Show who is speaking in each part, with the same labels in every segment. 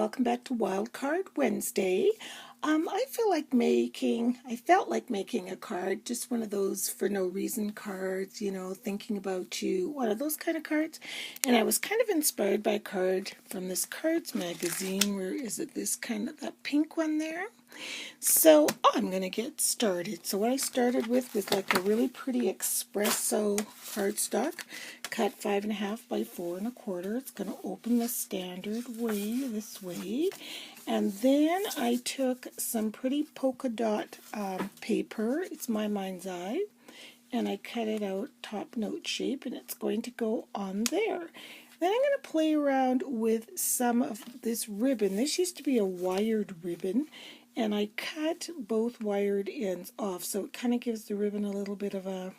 Speaker 1: welcome back to Wildcard Wednesday. I felt like making a card, just one of those for no reason cards, thinking about you, one of those kind of cards. And I was kind of inspired by a card from this cards magazine. Where is it? That pink one there? So I'm going to get started. So what I started with was like a really pretty espresso cardstock, cut 5.5 by 4.25. It's going to open the standard way, this way. And then I took some pretty polka dot paper. It's my mind's eye. And I cut it out top note shape, and it's going to go on there. Then I'm going to play around with some of this ribbon. This used to be a wired ribbon, and I cut both wired ends off, so it kind of gives the ribbon a little bit of a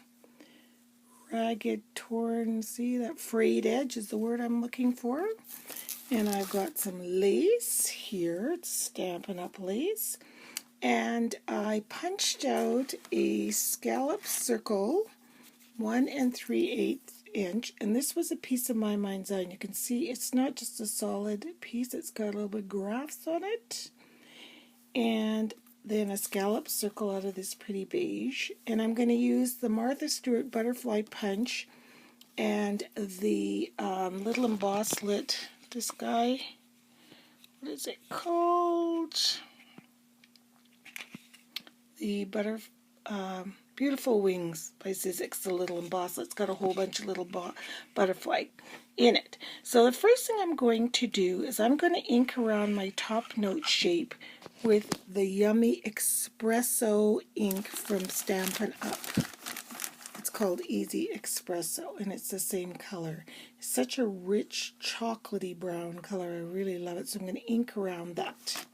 Speaker 1: ragged, torn, see, that frayed edge is the word I'm looking for. And I've got some lace here. It's Stampin' Up! Lace. And I punched out a scallop circle, 1 3/8 inch, and this was a piece of my mind's eye. And you can see it's not just a solid piece, it's got a little bit of graphs on it. And then a scallop circle out of this pretty beige. And I'm going to use the Martha Stewart butterfly punch and the little embosslet, this guy, what is it called? The Beautiful Wings by Sizzix, the little embosslet. It's got a whole bunch of little butterfly in it. So the first thing I'm going to do is I'm going to ink around my top note shape with the yummy espresso ink from Stampin' Up! It's called Easy Espresso, and it's the same color. It's such a rich chocolatey brown color. I really love it. So I'm going to ink around that.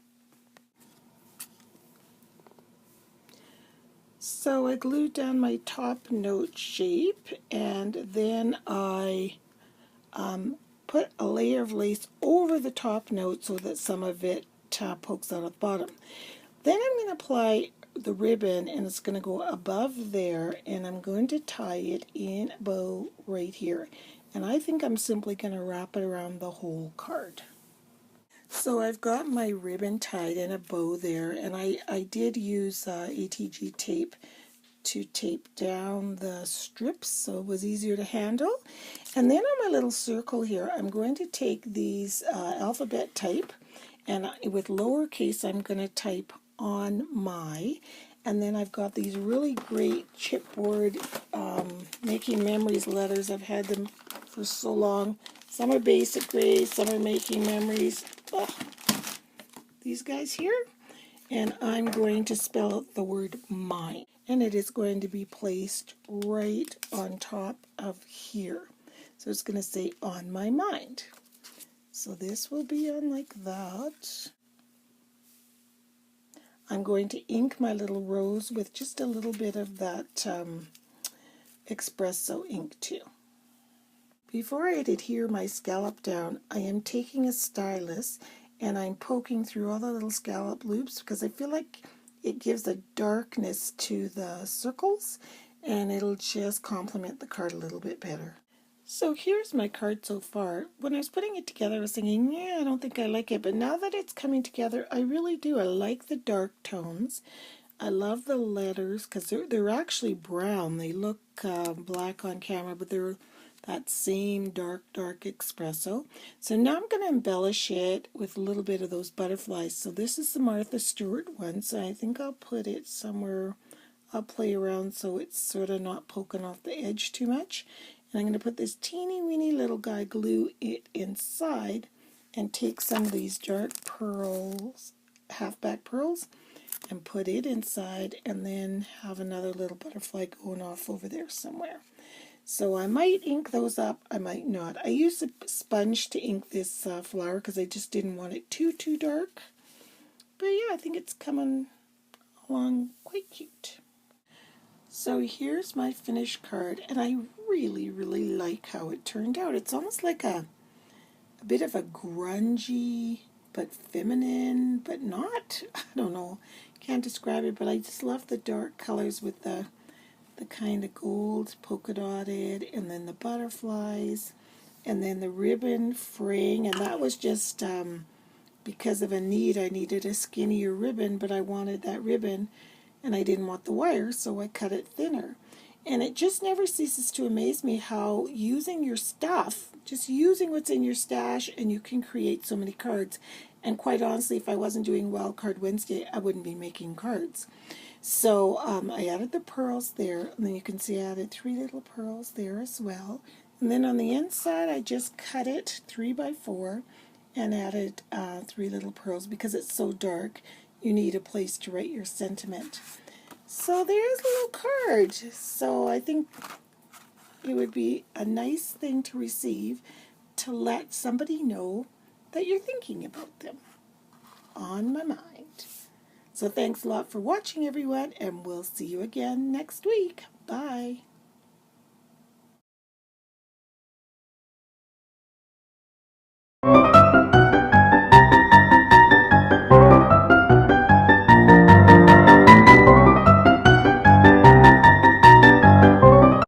Speaker 1: So I glued down my top note shape, and then I put a layer of lace over the top note so that some of it pokes out at the bottom. Then I'm going to apply the ribbon, and it's going to go above there, and I'm going to tie it in a bow right here. And I think I'm simply going to wrap it around the whole card. So I've got my ribbon tied in a bow there, and I did use ATG tape to tape down the strips so it was easier to handle. And then on my little circle here, I'm going to take these alphabet type, and with lowercase I'm going to type on my, and then I've got these really great chipboard Making Memories letters. I've had them for so long. Some are basic gray, some are Making Memories. These guys here, and I'm going to spell out the word mine, and it is going to be placed right on top of here. So it's going to say on my mind. So this will be on like that. I'm going to ink my little rose with just a little bit of that espresso ink too. Before I adhere my scallop down, I am taking a stylus and I'm poking through all the little scallop loops because I feel like it gives a darkness to the circles, and it'll just complement the card a little bit better. So here's my card so far. When I was putting it together, I was thinking, yeah, I don't think I like it. But now that it's coming together, I really do. I like the dark tones. I love the letters because they're actually brown. They look black on camera, but they're that same dark espresso. So now I'm going to embellish it with a little bit of those butterflies. So this is the Martha Stewart one, so I think I'll put it somewhere. I'll play around so it's sort of not poking off the edge too much. And I'm going to put this teeny weeny little guy, glue it inside, and take some of these dark pearls, halfback pearls, and put it inside, and then have another little butterfly going off over there somewhere. So I might ink those up, I might not. I used a sponge to ink this flower because I just didn't want it too dark. But yeah, I think it's coming along quite cute. So here's my finished card, and I really like how it turned out. It's almost like a bit of a grungy but feminine, but not, I don't know, can't describe it, but I just love the dark colors with the kind of gold polka dotted, and then the butterflies, and then the ribbon fraying, and that was just because of a need. I needed a skinnier ribbon, but I wanted that ribbon and I didn't want the wire, so I cut it thinner. And it just never ceases to amaze me how using your stuff, just using what's in your stash, and you can create so many cards. And quite honestly, if I wasn't doing Wild Card Wednesday, I wouldn't be making cards. So I added the pearls there, and then you can see I added 3 little pearls there as well. And then on the inside, I just cut it 3 by 4 and added 3 little pearls because it's so dark. You need a place to write your sentiment. So there's a little card. So I think it would be a nice thing to receive to let somebody know that you're thinking about them. On my mind. So thanks a lot for watching, everyone, and we'll see you again next week. Bye.